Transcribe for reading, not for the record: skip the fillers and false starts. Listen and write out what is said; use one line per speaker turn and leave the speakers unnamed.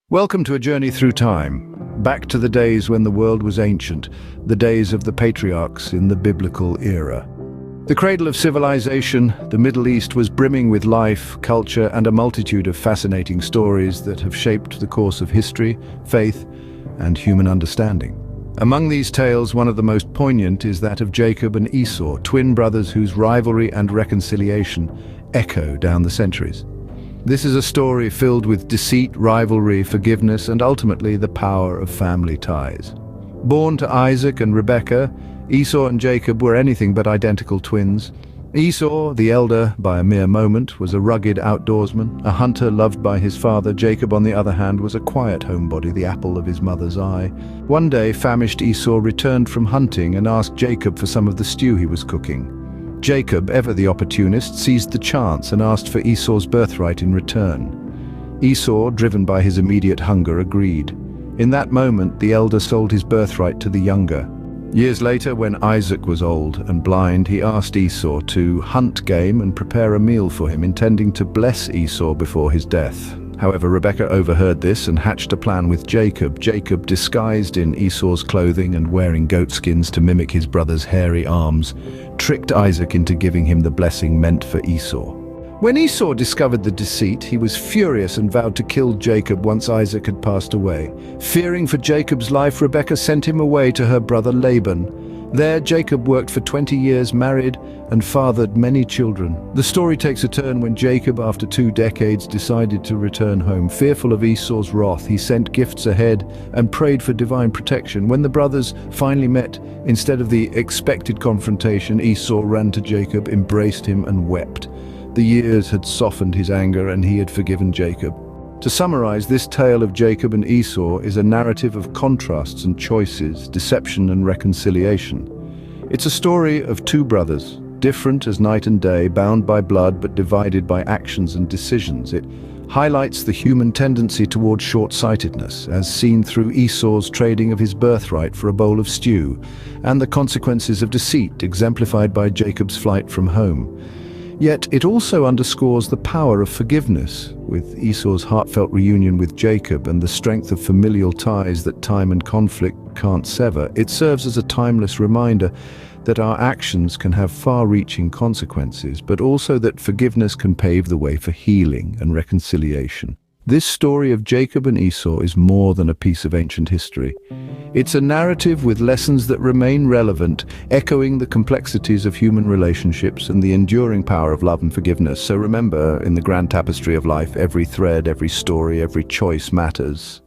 Welcome to a journey through time, back to the days when the world was ancient, the days of the patriarchs in the biblical era. The cradle of civilization, the Middle East was brimming with life, culture, and a multitude of fascinating stories that have shaped the course of history, faith, and human understanding. Among these tales, one of the most poignant is that of Jacob and Esau, twin brothers whose rivalry and reconciliation echo down the centuries. This is a story filled with deceit, rivalry, forgiveness, and ultimately the power of family ties. Born to Isaac and Rebekah, Esau and Jacob were anything but identical twins. Esau, the elder by a mere moment, was a rugged outdoorsman, a hunter loved by his father. Jacob, on the other hand, was a quiet homebody, the apple of his mother's eye. One day, famished Esau returned from hunting and asked Jacob for some of the stew he was cooking. Jacob, ever the opportunist, seized the chance and asked for Esau's birthright in return. Esau, driven by his immediate hunger, agreed. In that moment, the elder sold his birthright to the younger. Years later, when Isaac was old and blind, he asked Esau to hunt game and prepare a meal for him, intending to bless Esau before his death. However, Rebekah overheard this and hatched a plan with Jacob. Jacob, disguised in Esau's clothing and wearing goatskins to mimic his brother's hairy arms, tricked Isaac into giving him the blessing meant for Esau. When Esau discovered the deceit, he was furious and vowed to kill Jacob once Isaac had passed away. Fearing for Jacob's life, Rebekah sent him away to her brother Laban. There, Jacob worked for 20 years, married, and fathered many children. The story takes a turn when Jacob, after 2 decades, decided to return home. Fearful of Esau's wrath, he sent gifts ahead and prayed for divine protection. When the brothers finally met, instead of the expected confrontation, Esau ran to Jacob, embraced him, and wept. The years had softened his anger, and he had forgiven Jacob. To summarize, this tale of Jacob and Esau is a narrative of contrasts and choices, deception and reconciliation. It's a story of 2 brothers, different as night and day, bound by blood but divided by actions and decisions. It highlights the human tendency towards short-sightedness, as seen through Esau's trading of his birthright for a bowl of stew, and the consequences of deceit, exemplified by Jacob's flight from home. Yet it also underscores the power of forgiveness, with Esau's heartfelt reunion with Jacob and the strength of familial ties that time and conflict can't sever. It serves as a timeless reminder that our actions can have far-reaching consequences, but also that forgiveness can pave the way for healing and reconciliation. This story of Jacob and Esau is more than a piece of ancient history. It's a narrative with lessons that remain relevant, echoing the complexities of human relationships and the enduring power of love and forgiveness. So remember, in the grand tapestry of life, every thread, every story, every choice matters.